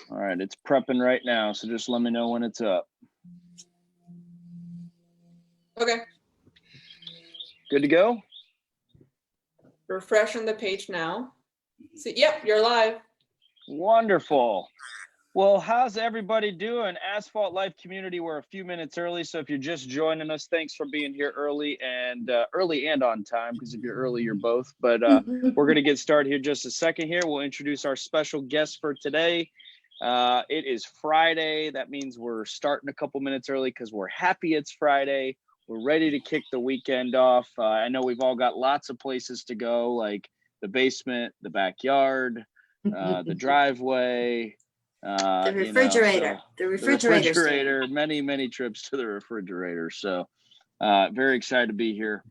All right, it's prepping right now, so just let me know when it's up. Okay. Good to go? Refreshing the page now. So, yep, you're live. Wonderful. Well, how's everybody doing? Asphalt Life community, we're a few minutes early, so if you're just joining us, thanks for being here early and on time, because if you're early, you're both. But we're going to get started here just a second here. We'll introduce our special guest for today. It is Friday. That means we're starting a couple minutes early because we're happy it's Friday. We're ready to kick the weekend off. I know we've all got lots of places to go, like the basement, the backyard, the driveway. The refrigerator, the refrigerator, many trips to the refrigerator. So very excited to be here.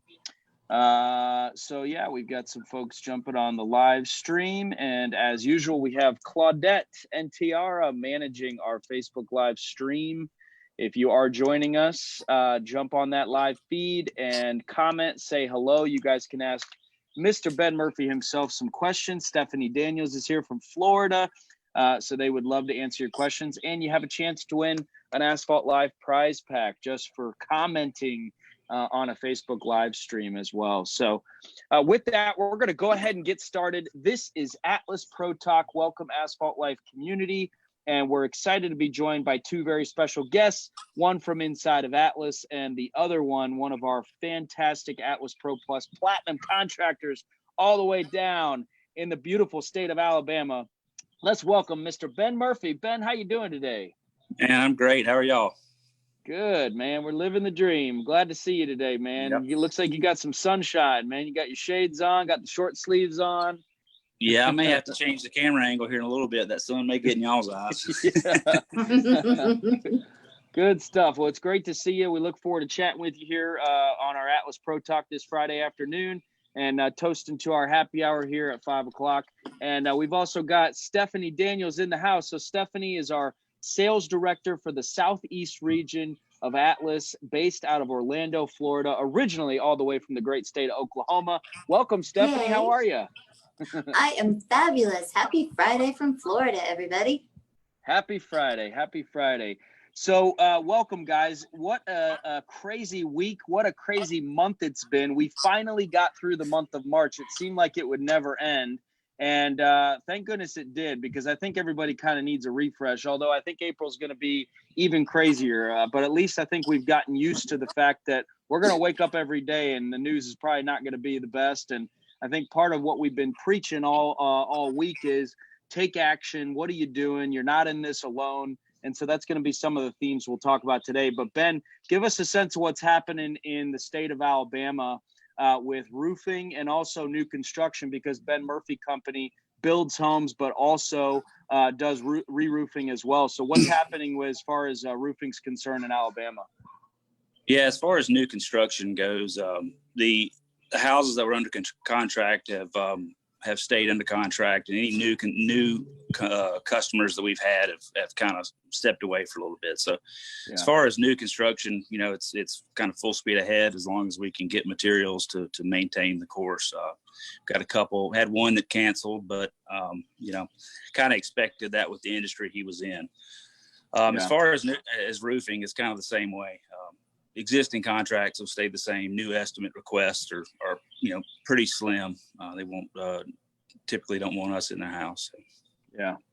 So yeah, we've got some folks jumping on the live stream, and as usual, we have Claudette and Tiara managing our Facebook live stream. If you are joining us, jump on that live feed and comment, say hello. You guys can ask Mr. Ben Murphy himself some questions. Stephanie Daniels is here from Florida. So they would love to answer your questions, and you have a chance to win an Asphalt Live prize pack just for commenting on a Facebook live stream as well. So with that, we're going to go ahead and get started. This is Atlas Pro Talk. Welcome, Asphalt Life community. And we're excited to be joined by two very special guests, one from inside of Atlas and the other one of our fantastic Atlas Pro Plus Platinum contractors all the way down in the beautiful state of Alabama. Let's welcome Mr. Ben Murphy. Ben, how you doing today? Man, I'm great. How are y'all? Good, man. We're living the dream. Glad to see you today, man. Yep. It looks like you got some sunshine, man. You got your shades on, got the short sleeves on. Yeah, I may have to change the camera angle here in a little bit. That sun may get in y'all's eyes. Good stuff. Well, it's great to see you. We look forward to chatting with you here on our Atlas Pro Talk this Friday afternoon and toasting to our happy hour here at 5 o'clock. And we've also got Stephanie Daniels in the house. So Stephanie is our sales director for the Southeast region of Atlas, based out of Orlando, Florida, originally all the way from the great state of Oklahoma. Welcome, Stephanie. Yay. How are you? I am fabulous. Happy Friday from Florida, everybody. Happy Friday. Happy Friday. So welcome, guys. What a crazy week. What a crazy month it's been. We finally got through the month of March. It seemed like it would never end. And thank goodness it did, because I think everybody kind of needs a refresh, although I think April's going to be even crazier. But at least I think we've gotten used to the fact that we're going to wake up every day and the news is probably not going to be the best. And I think part of what we've been preaching all week is take action. What are you doing? You're not in this alone. And so that's going to be some of the themes we'll talk about today. But Ben, give us a sense of what's happening in the state of Alabama with roofing and also new construction, because Ben Murphy Company builds homes, but also does re-roofing as well. So what's happening as far as roofing's concerned in Alabama? Yeah, as far as new construction goes, the houses that were under contract have stayed under contract, and any new customers that we've had have kind of stepped away for a little bit. So yeah. As far as new construction, it's kind of full speed ahead as long as we can get materials to maintain the course. Got a couple, had one that canceled, but kind of expected that with the industry he was in. As far as roofing, it's kind of the same way. Existing contracts have stayed the same. New estimate requests are pretty slim. They won't typically don't want us in their house.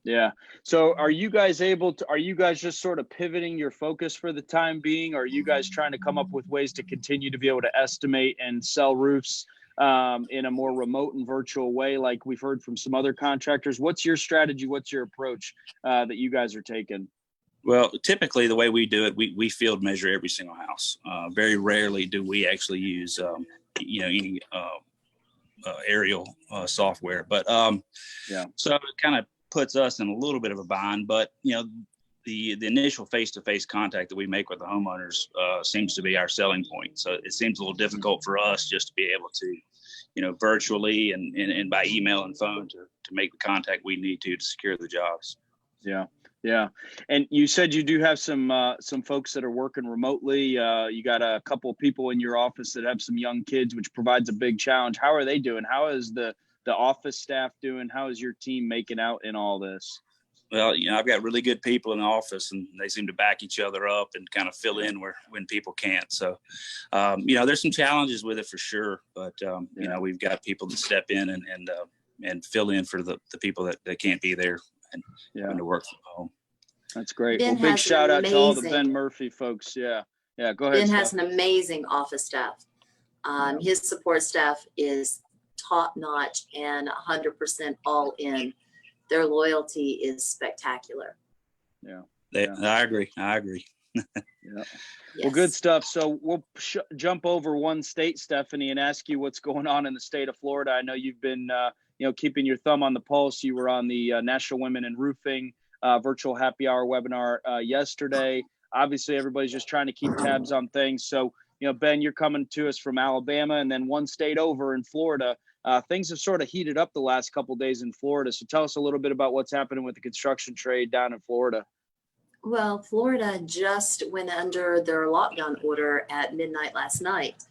Yeah. So are you guys just sort of pivoting your focus for the time being? Or are you guys trying to come up with ways to continue to be able to estimate and sell roofs in a more remote and virtual way, like we've heard from some other contractors? What's your strategy? What's your approach that you guys are taking? Well, typically the way we do it, we field measure every single house. Very rarely do we actually use, any aerial software. But so it kind of puts us in a little bit of a bind. But the initial face-to-face contact that we make with the homeowners seems to be our selling point. So it seems a little difficult for us just to be able to, virtually and by email and phone to make the contact we need to secure the jobs. Yeah. And you said you do have some folks that are working remotely. You got a couple of people in your office that have some young kids, which provides a big challenge. How are they doing? How is the office staff doing? How is your team making out in all this? Well, I've got really good people in the office, and they seem to back each other up and kind of fill in when people can't. So, there's some challenges with it for sure, but we've got people that step in and fill in for the people that can't be there and having to work from home. That's great. Ben Well, big has shout out to all the amazing- Ben Murphy folks. Yeah. Go ahead. Ben has Steph. an amazing office staff. His support staff is top notch and 100% all in. Their loyalty is spectacular. I agree. Yeah. Yes. Well, good stuff. So we'll jump over one state, Stephanie, and ask you what's going on in the state of Florida. I know you've been, keeping your thumb on the pulse. You were on the National Women in Roofing virtual happy hour webinar yesterday. Obviously, everybody's just trying to keep tabs on things. So, Ben, you're coming to us from Alabama, and then one state over in Florida. Things have sort of heated up the last couple of days in Florida. So tell us a little bit about what's happening with the construction trade down in Florida. Well, Florida just went under their lockdown order at midnight last night,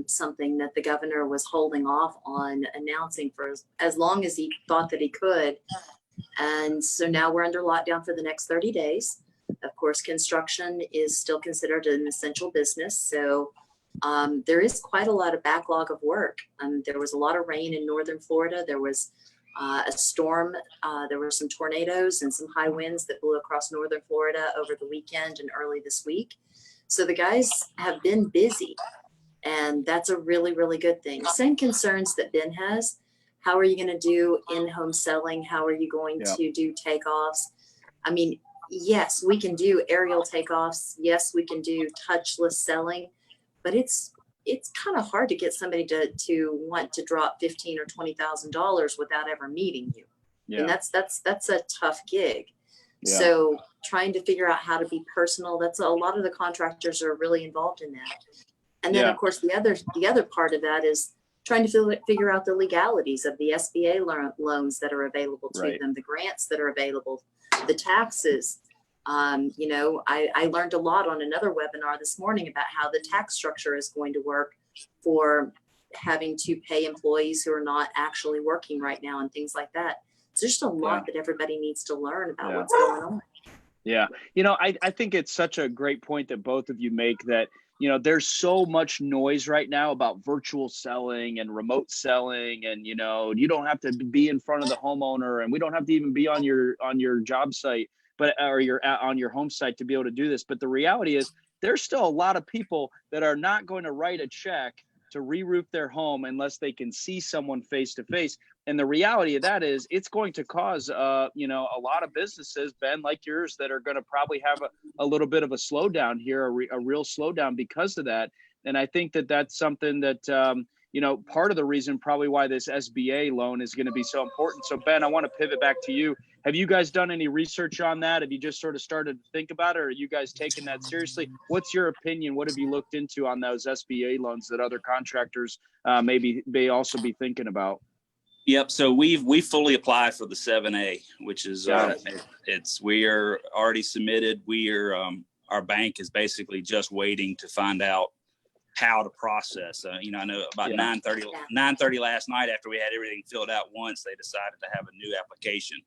something that the governor was holding off on announcing for as long as he thought that he could. And so now we're under lockdown for the next 30 days. Of course, construction is still considered an essential business. So there is quite a lot of backlog of work. There was a lot of rain in northern Florida. There was a storm. There were some tornadoes and some high winds that blew across northern Florida over the weekend and early this week. So the guys have been busy, and that's a really, really good thing. Same concerns that Ben has. How are you going to do in-home selling? How are you going to do takeoffs? I mean, yes, we can do aerial takeoffs. Yes, we can do touchless selling, but it's kind of hard to get somebody to want to drop $15,000 or $20,000 without ever meeting you. Yeah. And that's a tough gig. Yeah. So trying to figure out how to be personal, that's a lot of the contractors are really involved in that. And then of course the other part of that is trying to figure out the legalities of the SBA loans that are available to them, the grants that are available, the taxes. I learned a lot on another webinar this morning about how the tax structure is going to work for having to pay employees who are not actually working right now and things like that. So there's just a lot that everybody needs to learn about what's going on. Yeah. I think it's such a great point that both of you make that, there's so much noise right now about virtual selling and remote selling. And, you don't have to be in front of the homeowner, and we don't have to even be on your job site, or you're on your home site to be able to do this. But the reality is there's still a lot of people that are not going to write a check to re-roof their home unless they can see someone face to face. And the reality of that is it's going to cause, a lot of businesses, Ben, like yours, that are going to probably have a little bit of a slowdown here, a real slowdown because of that. And I think that that's something that, part of the reason probably why this SBA loan is going to be so important. So, Ben, I want to pivot back to you. Have you guys done any research on that? Have you just sort of started to think about it, or are you guys taking that seriously? What's your opinion? What have you looked into on those SBA loans that other contractors maybe may also be thinking about? Yep. So we fully applied for the 7A, which is we are already submitted. We are our bank is basically just waiting to find out how to process. I know about 9:30 last night, after we had everything filled out once, they decided to have a new application.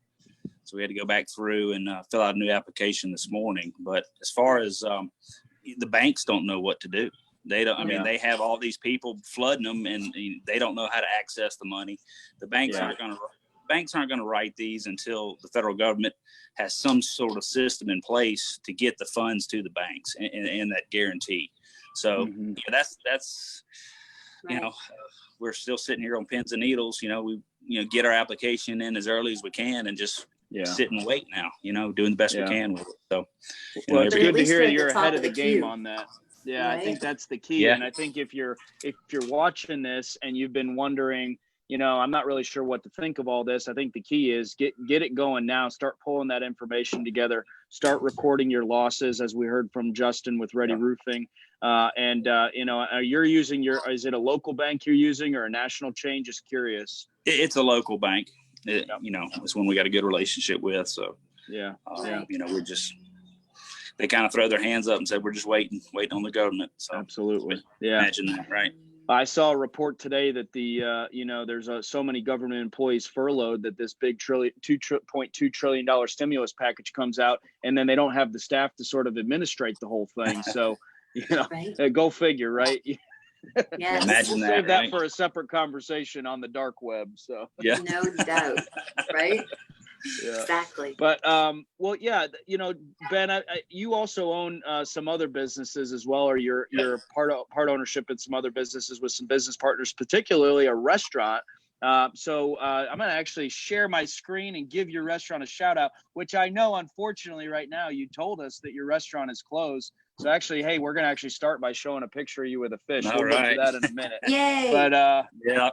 So we had to go back through and fill out a new application this morning. But as far as the banks don't know what to do. They don't. I mean, they have all these people flooding them, and they don't know how to access the money. The banks aren't going to write these until the federal government has some sort of system in place to get the funds to the banks and that guarantee. So that's we're still sitting here on pins and needles. We get our application in as early as we can and just sit and wait now. Doing the best we can with it. So it's good to hear you're ahead of the game on that. Yeah, right? I think that's the key. Yeah. And I think if you're watching this and you've been wondering, I'm not really sure what to think of all this, I think the key is get it going now. Start pulling that information together. Start recording your losses, as we heard from Justin with Ready Roofing. You're using is it a local bank you're using or a national chain? Just curious. It's a local bank. It's one we got a good relationship with. So we're just. They kind of throw their hands up and say, we're just waiting on the government. So absolutely. Imagine that, right? I saw a report today that there's so many government employees furloughed that this big $2.2 trillion stimulus package comes out, and then they don't have the staff to sort of administrate the whole thing. So, Right. go figure, right? Yes. Imagine that, Save that right? for a separate conversation on the dark web. So, Yeah. No doubt. Right. yeah. Exactly. But well, yeah, Ben, you also own some other businesses as well, or you're part ownership in some other businesses with some business partners, particularly a restaurant. So I'm going to actually share my screen and give your restaurant a shout out, which I know, unfortunately, right now you told us that your restaurant is closed. So actually, hey, we're going to actually start by showing a picture of you with a fish. All We'll get to right. that in a minute. Yay. But Yeah.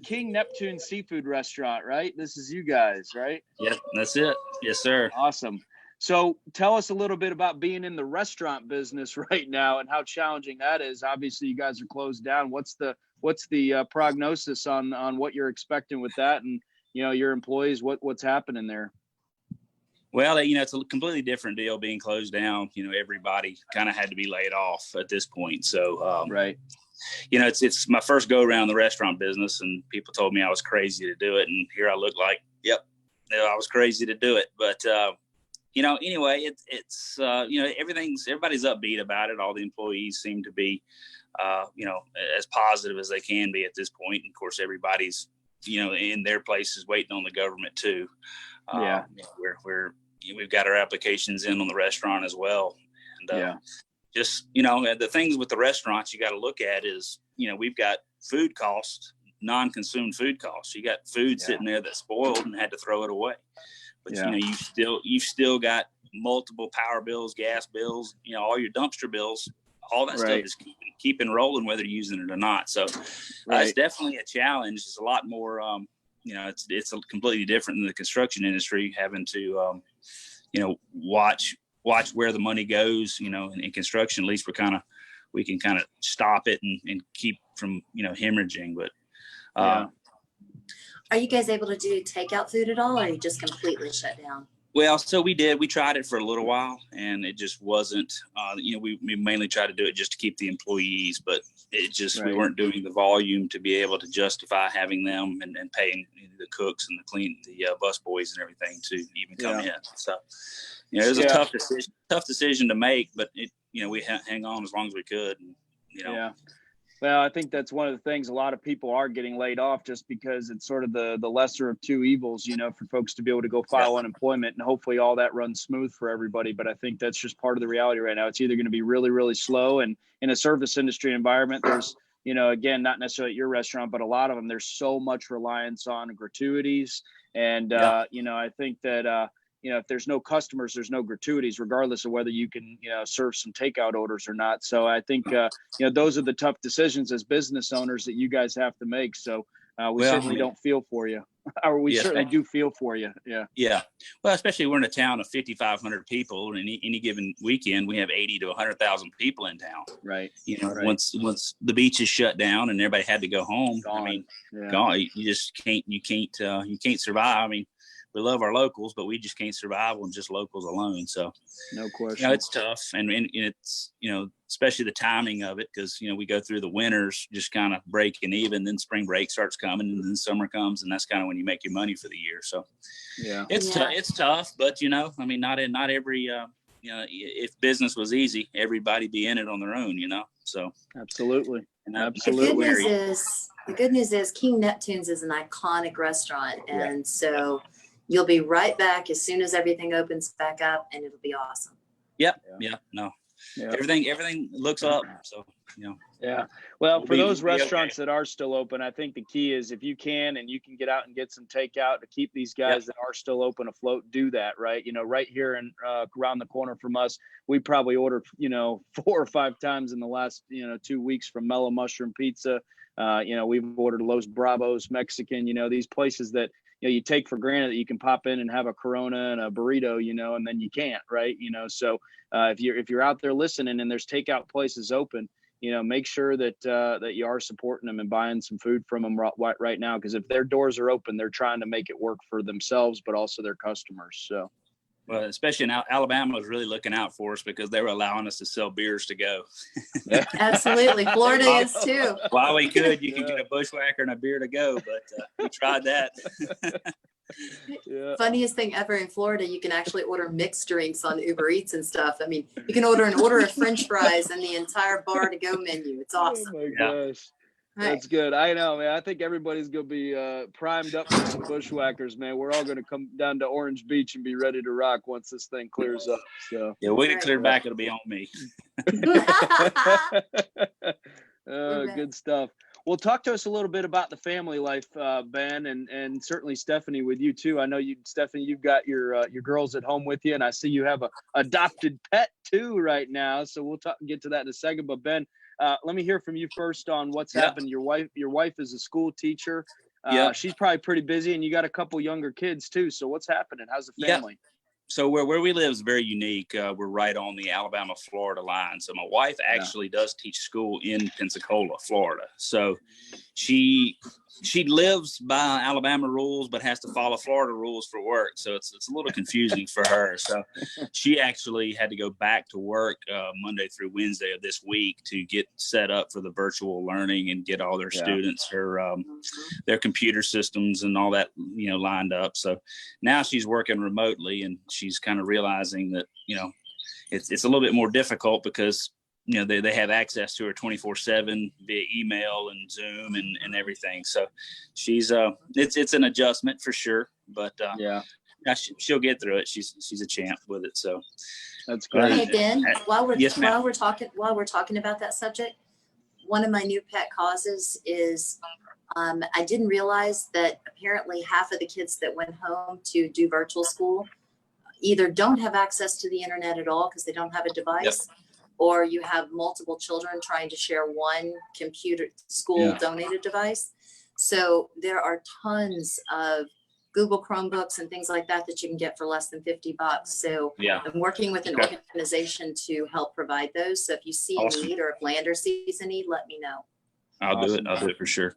King Neptune Seafood Restaurant, right? This is you guys, right? Yeah, that's it. Yes, sir. Awesome. So tell us a little bit about being in the restaurant business right now and how challenging that is. Obviously, you guys are closed down. What's the prognosis on what you're expecting with that, and your employees? What's happening there? Well, it's a completely different deal being closed down. Everybody kind of had to be laid off at this point. So, Right. It's my first go around the restaurant business, and people told me I was crazy to do it. And here I look like, yep, I was crazy to do it. But, anyway, everybody's upbeat about it. All the employees seem to be, as positive as they can be at this point. And of course, everybody's, in their places waiting on the government too. Yeah. We've got our applications in on the restaurant as well. And, yeah. Just, the things with the restaurants you got to look at is, we've got food costs, non-consumed food costs. You got food sitting there that's spoiled and had to throw it away. But, you've still got multiple power bills, gas bills, all your dumpster bills, all that stuff is keeping rolling, whether you're using it or not. So it's definitely a challenge. It's a lot more, it's completely different than the construction industry, having to, watch where the money goes, in construction. At least we can kind of stop it and keep from, hemorrhaging. But are you guys able to do takeout food at all, or are you just completely shut down? Well, so we tried it for a little while, and it just wasn't, we mainly tried to do it just to keep the employees, but it just, we weren't doing the volume to be able to justify having them and paying the cooks and the bus boys and everything to even come in. So, it was a tough decision to make, but we hang on as long as we could. And, Yeah. Well, I think that's one of the things. A lot of people are getting laid off just because it's sort of the lesser of two evils, for folks to be able to go file unemployment, and hopefully all that runs smooth for everybody. But I think that's just part of the reality right now. It's either going to be really, really slow, and in a service industry environment, there's, again, not necessarily at your restaurant, but a lot of them, there's so much reliance on gratuities. And, I think that, if there's no customers, there's no gratuities, regardless of whether you can, serve some takeout orders or not. So I think, those are the tough decisions as business owners that you guys have to make. So we certainly don't feel for you, or we certainly do feel for you. Yeah. Yeah. Well, especially we're in a town of 5,500 people, and any given weekend we have 80 to 100,000 people in town. Right. Once the beach is shut down and everybody had to go home, gone. Gone. You just can't survive. I mean, we love our locals, but we just can't survive on just locals alone. So, no question. It's tough, and it's especially the timing of it, because we go through the winters just kind of breaking even, then spring break starts coming, and then summer comes, and that's kind of when you make your money for the year. So, it's tough, but not every if business was easy, everybody be in it on their own. So absolutely. The good news is King Neptune's is an iconic restaurant, and so you'll be right back as soon as everything opens back up, and it'll be awesome. Everything looks up. So, Well, for those restaurants that are still open, I think the key is if you can get out and get some takeout to keep these guys that are still open afloat, do that, right? Right here and around the corner from us, we probably ordered, 4 or 5 times in the last, 2 weeks from Mellow Mushroom Pizza. We've ordered Los Bravos Mexican, these places that, you take for granted that you can pop in and have a Corona and a burrito, and then you can't, right? So if you're out there listening and there's takeout places open, make sure that you are supporting them and buying some food from them right now, because if their doors are open, they're trying to make it work for themselves, but also their customers. So. Well, especially in Alabama was really looking out for us because they were allowing us to sell beers to go. Absolutely. Florida is too. While we could, you could get a bushwhacker and a beer to go, but we tried that. Yeah. Funniest thing ever in Florida, you can actually order mixed drinks on Uber Eats and stuff. I mean, you can order an order of French fries and the entire bar to go menu. It's awesome. Oh my Yeah. gosh. Right. That's good. I know, man. I think everybody's gonna be primed up for some bushwhackers, man. We're all gonna come down to Orange Beach and be ready to rock once this thing clears up. So Yeah, we get cleared back, it'll be on me. Good stuff. Well, talk to us a little bit about the family life, Ben, and certainly Stephanie with you too. I know Stephanie, you've got your girls at home with you, and I see you have a adopted pet too right now. So we'll get to that in a second. But Ben, let me hear from you first on what's happened. Your wife is a school teacher. She's probably pretty busy, and you got a couple younger kids too. So what's happening? How's the family? So where we live is very unique. We're right on the Alabama-Florida line. So my wife actually does teach school in Pensacola, Florida. So she lives by Alabama rules, but has to follow Florida rules for work. So it's a little confusing for her. So she actually had to go back to work Monday through Wednesday of this week to get set up for the virtual learning and get all their students their computer systems and all that, lined up. So now she's working remotely, and she's kind of realizing that, it's a little bit more difficult because they have access to her 24/7 via email and Zoom and everything. So she's it's an adjustment for sure, but she'll get through it. She's a champ with it. So that's great. Hey Ben, while we're talking about that subject, one of my new pet causes is I didn't realize that apparently half of the kids that went home to do virtual school either don't have access to the internet at all because they don't have a device. Or you have multiple children trying to share one computer school donated device. So there are tons of Google Chromebooks and things like that you can get for less than $50. So I'm working with an organization to help provide those. So if you see a need or if Lander sees a need, let me know. I'll do it. I'll do it for sure.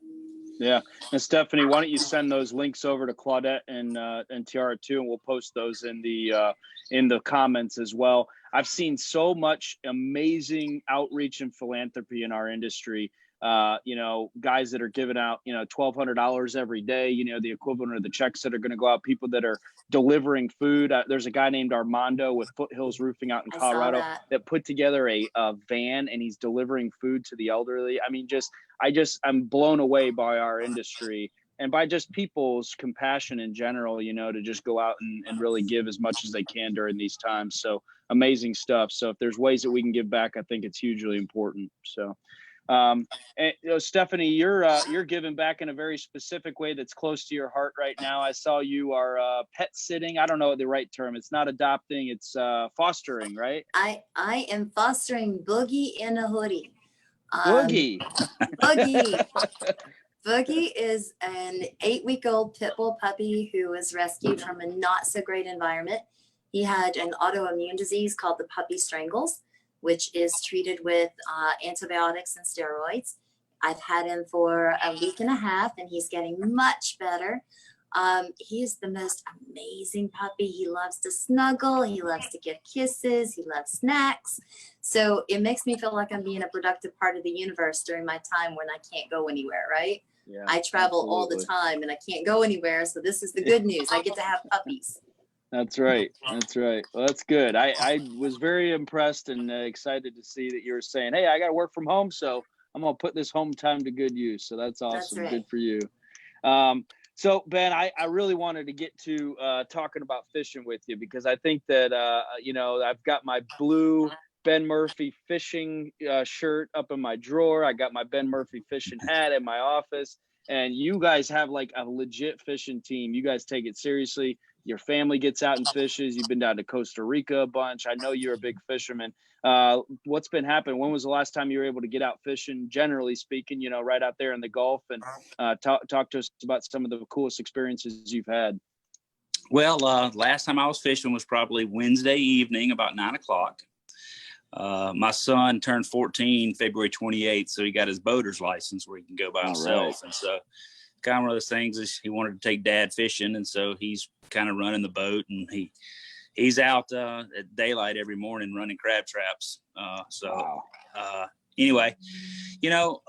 Yeah. And Stephanie, why don't you send those links over to Claudette and Tiara too, and we'll post those in the comments as well. I've seen so much amazing outreach and philanthropy in our industry. Guys that are giving out, $1,200 every day, the equivalent of the checks that are going to go out, people that are delivering food. There's a guy named Armando with Foothills Roofing out in Colorado that put together a van, and he's delivering food to the elderly. I mean, I'm blown away by our industry and by just people's compassion in general, to just go out and really give as much as they can during these times. So amazing stuff. So if there's ways that we can give back, I think it's hugely important. So, and Stephanie, you're giving back in a very specific way that's close to your heart right now. I saw you are pet sitting. I don't know the right term. It's not adopting. It's fostering, right? I am fostering Boogie in a hoodie. Boogie. Boogie is an 8-week-old pit bull puppy who was rescued from a not so great environment. He had an autoimmune disease called the puppy strangles, which is treated with antibiotics and steroids. I've had him for a week and a half, and he's getting much better. He is the most amazing puppy. He loves to snuggle. He loves to give kisses. He loves snacks. So it makes me feel like I'm being a productive part of the universe during my time when I can't go anywhere, right? Yeah, I travel all the time and I can't go anywhere. So this is the good news. I get to have puppies. That's right. That's right. Well, that's good. I was very impressed and excited to see that you were saying, hey, I got to work from home, so I'm going to put this home time to good use. So that's awesome. That's right. Good for you. So, Ben, I really wanted to get to talking about fishing with you because I think that, I've got my blue Ben Murphy fishing shirt up in my drawer. I got my Ben Murphy fishing hat in my office. And you guys have like a legit fishing team. You guys take it seriously. Your family gets out and fishes. You've been down to Costa Rica a bunch. I know you're a big fisherman. What's been happening? When was the last time you were able to get out fishing, generally speaking, right out there in the Gulf? And talk to us about some of the coolest experiences you've had. Well, last time I was fishing was probably Wednesday evening, about 9:00. My son turned 14 February 28th, so he got his boater's license where he can go by himself. Right. And so kind of one of those things is he wanted to take dad fishing, and so he's kind of running the boat, and he he's out at daylight every morning running crab traps. Wow. Anyway, you know,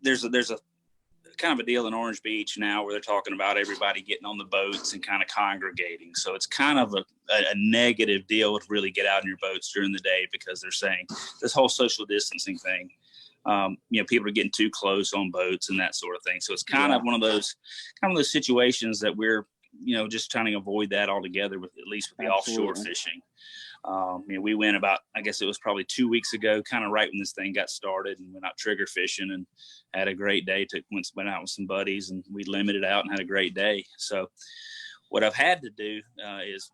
there's a kind of a deal in Orange Beach now where they're talking about everybody getting on the boats and kind of congregating. So it's kind of a negative deal to really get out in your boats during the day, because they're saying this whole social distancing thing, you know, people are getting too close on boats and that sort of thing. So it's kind of one of those situations that we're, you know, just trying to avoid that altogether, with at least with the offshore fishing. You know, we went about, I guess it was probably 2 weeks ago, kind of right when this thing got started, and went out trigger fishing and had a great day. Went out with some buddies, and we limited out and had a great day. So what I've had to do is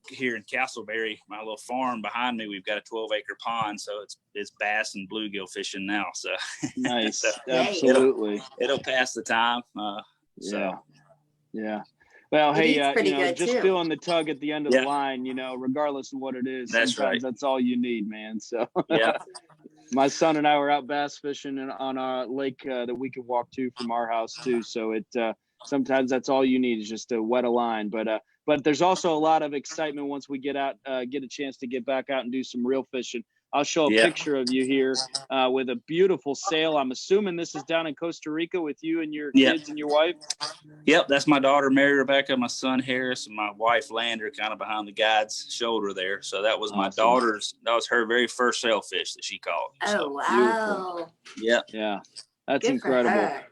here in Castleberry, my little farm behind me, we've got a 12-acre pond. So it's bass and bluegill fishing now. So Nice. so Absolutely. it'll pass the time. Yeah. Well, hey, pretty you know, good just too. feeling the tug at the end of the line, you know, regardless of what it is, That's sometimes right. that's all you need, man. So Yeah. my son and I were out bass fishing on a lake that we could walk to from our house too. So it sometimes that's all you need is just to wet a line. But there's also a lot of excitement once we get out, get a chance to get back out and do some real fishing. I'll show a picture of you here with a beautiful sail. I'm assuming this is down in Costa Rica with you and your kids and your wife. Yep, that's my daughter, Mary Rebecca, my son, Harris, and my wife, Lander, kind of behind the guide's shoulder there. So that was my daughter's, that was her very first sailfish that she caught. Oh, so, wow. Beautiful. Yeah, that's Good incredible. For her.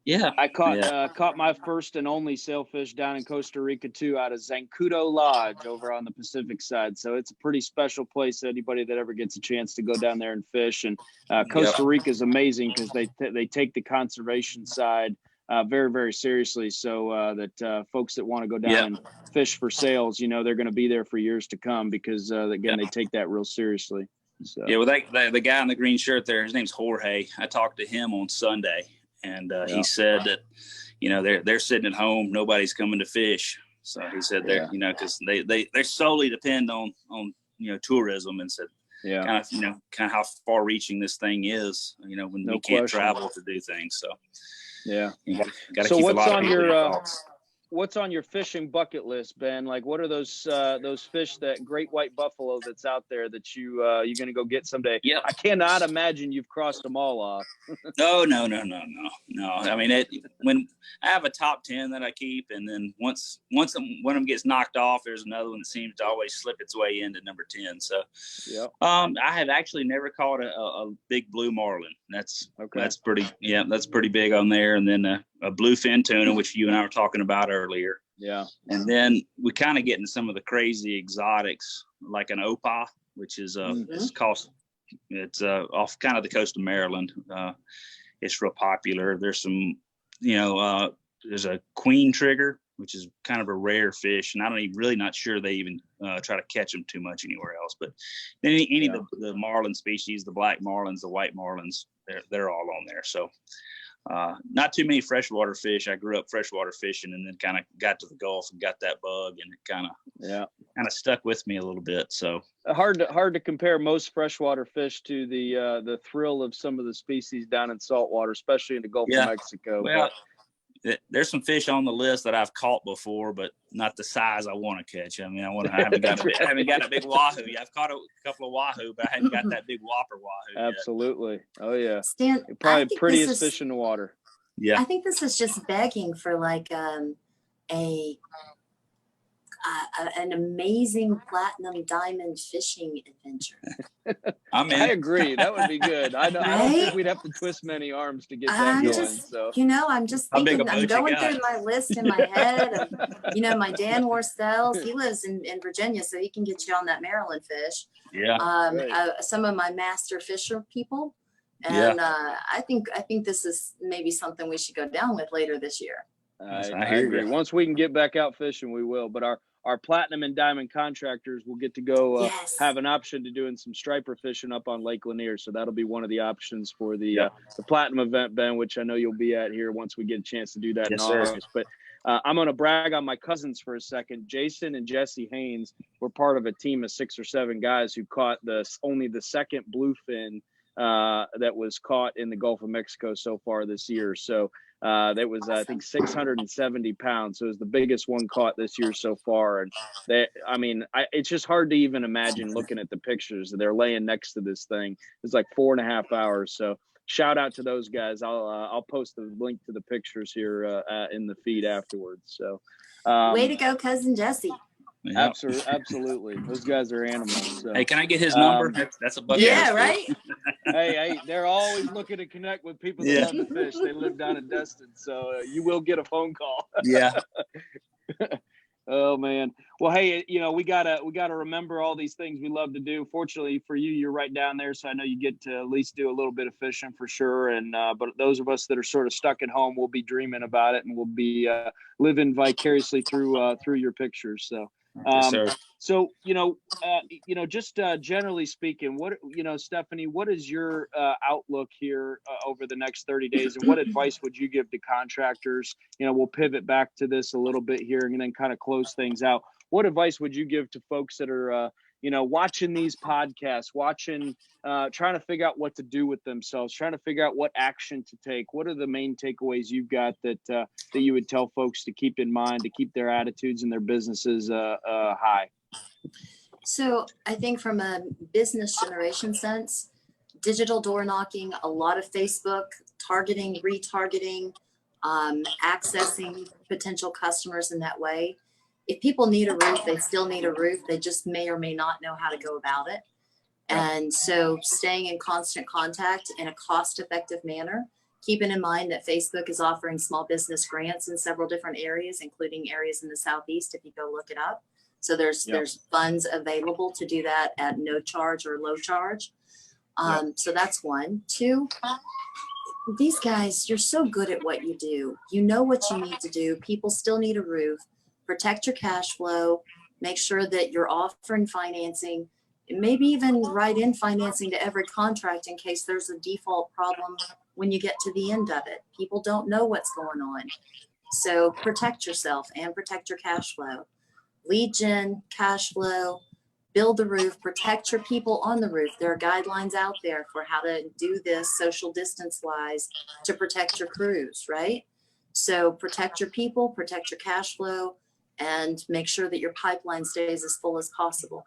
Yeah. I caught my first and only sailfish down in Costa Rica too, out of Zancudo Lodge over on the Pacific side. So it's a pretty special place. Anybody that ever gets a chance to go down there and fish, and Costa Rica is amazing because they take the conservation side very, very seriously. So that folks that want to go down and fish for sails, you know, they're going to be there for years to come because again, they take that real seriously. So. Yeah, well, the guy in the green shirt there, his name's Jorge. I talked to him on Sunday. And he said that, you know, they're sitting at home, nobody's coming to fish. So he said they're, you know, because they solely depend on you know, tourism, and said kind of how far reaching this thing is, you know, when we can't travel to do things. So you gotta so keep what's a lot on of your what's on your fishing bucket list, Ben? Like, what are those fish, that great white buffalo that's out there that you're going to go get someday? Yeah. I cannot imagine you've crossed them all off. No. I mean, when I have a top 10 that I keep, and then once one of them gets knocked off, there's another one that seems to always slip its way into number 10. So, I have actually never caught a big blue marlin. That's pretty big on there. And then a bluefin tuna, which you and I were talking about earlier. Yeah. And then we kind of get into some of the crazy exotics, like an opa, which is it's off kind of the coast of Maryland. It's real popular. There's some, you know, there's a queen trigger, which is kind of a rare fish, and really not sure they even try to catch them too much anywhere else. But any of the marlin species, the black marlins, the white marlins, they're all on there. So not too many freshwater fish. I grew up freshwater fishing, and then kind of got to the Gulf and got that bug, and it kind of stuck with me a little bit. So hard to compare most freshwater fish to the thrill of some of the species down in saltwater, especially in the Gulf of Mexico. Well, there's some fish on the list that I've caught before, but not the size I want to catch. I mean, I haven't got a big wahoo. I've caught a couple of wahoo, but I haven't got that big whopper wahoo. Absolutely. Yet. Oh yeah. Stan, probably prettiest fish in the water. Yeah. I think this is just begging for like an amazing platinum diamond fishing adventure. I agree. That would be good. I don't think we'd have to twist many arms to get that going. So I'm just thinking. I'm going through my list in my head of, you know, my Dan Warstells. He lives in Virginia, so he can get you on that Maryland fish. Yeah. Some of my master fisher people, and I think this is maybe something we should go down with later this year. I agree. Once we can get back out fishing, we will. But our platinum and diamond contractors will get to go have an option to doing some striper fishing up on Lake Lanier. So that'll be one of the options for the platinum event, Ben, which I know you'll be at here once we get a chance to do that in August. But I'm going to brag on my cousins for a second. Jason and Jesse Haynes were part of a team of 6 or 7 guys who caught only the second bluefin that was caught in the Gulf of Mexico so far this year. So That was, I think, 670 pounds. So it was the biggest one caught this year so far. And it's just hard to even imagine looking at the pictures. They're laying next to this thing. It's like 4.5 hours. So shout out to those guys. I'll post the link to the pictures here in the feed afterwards. So way to go, cousin Jesse. Yeah. Absolutely. Those guys are animals. So. Hey, can I get his number? That's a bucket. Yeah, right. Hey, they're always looking to connect with people that love to fish. They live down in Destin, so you will get a phone call. Yeah. Oh man. Well, hey, we gotta remember all these things we love to do. Fortunately for you, you're right down there, so I know you get to at least do a little bit of fishing for sure. And but those of us that are sort of stuck at home, we'll be dreaming about it, and we'll be living vicariously through your pictures. So. Yes, sir. So, just generally speaking, what, Stephanie, what is your outlook here over the next 30 days, and what advice would you give to contractors? We'll pivot back to this a little bit here and then kind of close things out. What advice would you give to folks that are, watching these podcasts, trying to figure out what to do with themselves, trying to figure out what action to take? What are the main takeaways you've got that you would tell folks to keep in mind to keep their attitudes and their businesses high? So I think from a business generation sense, digital door knocking, a lot of Facebook, targeting, retargeting, accessing potential customers in that way. If people need a roof, they still need a roof. They just may or may not know how to go about it. And so staying in constant contact in a cost-effective manner, keeping in mind that Facebook is offering small business grants in several different areas, including areas in the Southeast, if you go look it up. So there's funds available to do that at no charge or low charge. So that's one. Two, these guys, you're so good at what you do. You know what you need to do. People still need a roof. Protect your cash flow. Make sure that you're offering financing, and maybe even write in financing to every contract in case there's a default problem when you get to the end of it. People don't know what's going on. So protect yourself and protect your cash flow. Lead gen, cash flow, build the roof, protect your people on the roof. There are guidelines out there for how to do this social distance wise to protect your crews, right? So protect your people, protect your cash flow, and make sure that your pipeline stays as full as possible.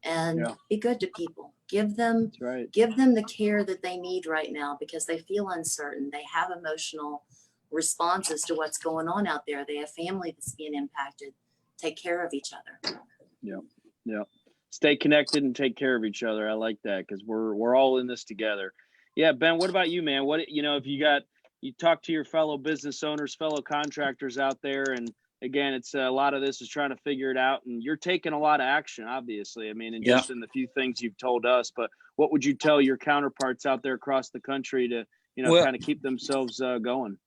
And be good to people. Give them the care that they need right now, because they feel uncertain. They have emotional responses to what's going on out there. They have family that's being impacted. Take care of each other. Yeah. Stay connected and take care of each other. I like that, because we're all in this together. Yeah, Ben, what about you, man? What, if you talk to your fellow business owners, fellow contractors out there, and again, it's a lot of this is trying to figure it out, and you're taking a lot of action, obviously. I mean, and just in the few things you've told us, but what would you tell your counterparts out there across the country to, kind of keep themselves going?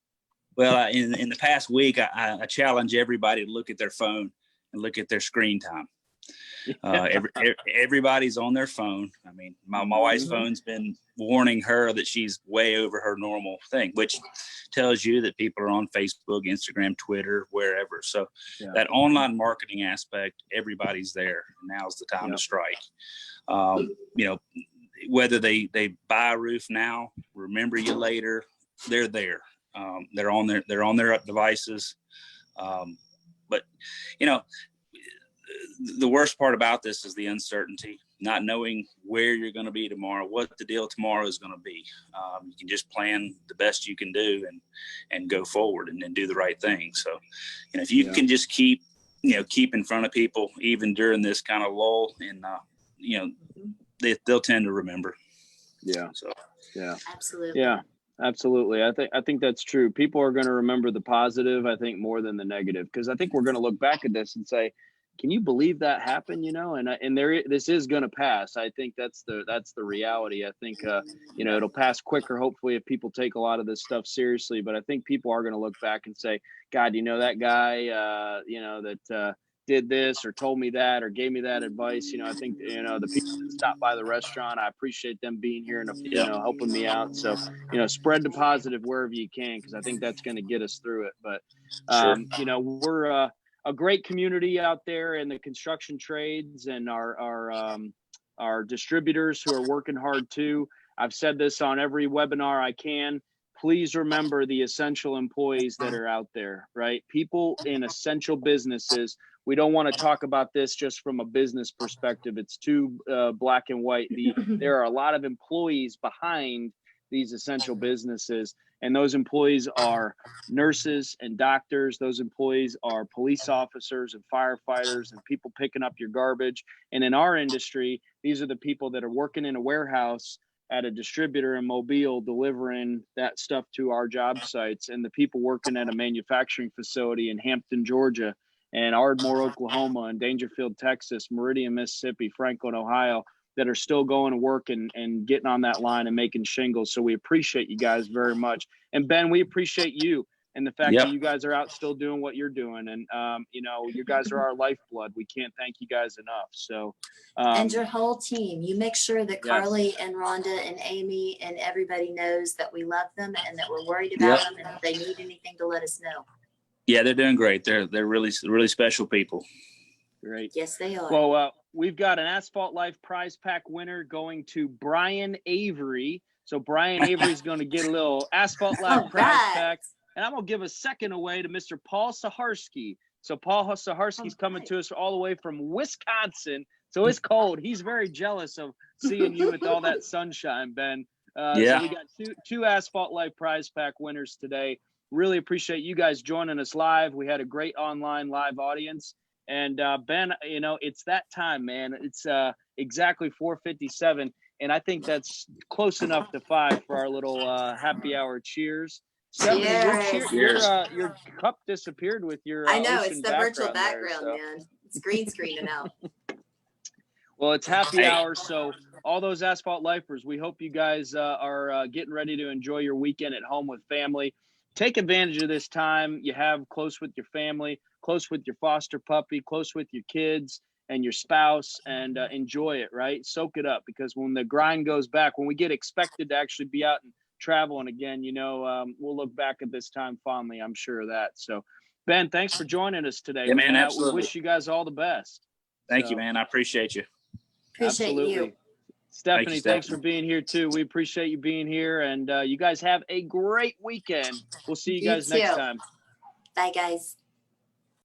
Well, in the past week, I challenge everybody to look at their phone and look at their screen time. Everybody's on their phone. I mean, my wife's phone's been warning her that she's way over her normal thing, which tells you that people are on Facebook, Instagram, Twitter, wherever. So that online marketing aspect, everybody's there. Now's the time to strike. Whether they buy a roof now, remember you later, they're there. They're on their devices. But the worst part about this is the uncertainty, not knowing where you're going to be tomorrow, what the deal tomorrow is going to be. You can just plan the best you can do and go forward and then do the right thing. So, if you can just keep in front of people, even during this kind of lull, and, they'll tend to remember. Absolutely. Yeah, absolutely. I think that's true. People are going to remember the positive, I think, more than the negative, because I think we're going to look back at this and say, can you believe that happened? This is going to pass. I think that's the reality. I think, it'll pass quicker, hopefully, if people take a lot of this stuff seriously. But I think people are going to look back and say, God, that guy, that did this or told me that or gave me that advice. I think, the people that stopped by the restaurant, I appreciate them being here and, helping me out. So, spread the positive wherever you can, because I think that's going to get us through it. But, we're a great community out there in the construction trades, and our distributors who are working hard too. I've said this on every webinar I can. please remember the essential employees that are out there, right? People in essential businesses. We don't want to talk about this just from a business perspective. It's too black and white. There are a lot of employees behind these essential businesses, and those employees are nurses and doctors. Those employees are police officers and firefighters and people picking up your garbage. And in our industry, these are the people that are working in a warehouse at a distributor in Mobile, delivering that stuff to our job sites, and the people working at a manufacturing facility in Hampton, Georgia, and Ardmore, Oklahoma, and Dangerfield, Texas, Meridian, Mississippi, Franklin, Ohio, that are still going to work and getting on that line and making shingles. So we appreciate you guys very much. And Ben, we appreciate you and the fact that you guys are out still doing what you're doing. And, you know, you guys are our lifeblood. We can't thank you guys enough. So, and your whole team, you make sure that Carly and Rhonda and Amy and everybody knows that we love them and that we're worried about them. And if they need anything, to let us know. Yeah, they're doing great. They're really special people. Great. Yes, they are. Well, we've got an Asphalt Life prize pack winner going to Brian Avery. So Brian Avery is going to get a little Asphalt Life prize pack. And I'm going to give a second away to Mr. Paul Saharsky. So Paul Saharsky's coming to us all the way from Wisconsin. So it's cold. He's very jealous of seeing you with all that sunshine, Ben. So we got two Asphalt Life prize pack winners today. Really appreciate you guys joining us live. We had a great online live audience. And Ben, you know, it's that time, man. It's exactly 4:57, and I think that's close enough to 5 for our little happy hour cheers. Stephanie, your cup disappeared with your. I know, ocean it's the virtual there, background, so. man. It's green screening out. Well, it's happy hour, so all those Asphalt Lifers, we hope you guys are getting ready to enjoy your weekend at home with family. Take advantage of this time you have close with your family, close with your foster puppy, close with your kids and your spouse, and enjoy it, right? Soak it up, because when the grind goes back, when we get expected to actually be out and traveling again, you know, we'll look back at this time fondly. I'm sure of that. So, Ben, thanks for joining us today. Yeah, man, absolutely. We wish you guys all the best. Thank you, man. I appreciate you. Appreciate you. Stephanie, thanks for being here too. We appreciate you being here, and you guys have a great weekend. We'll see you guys next time. Bye, guys.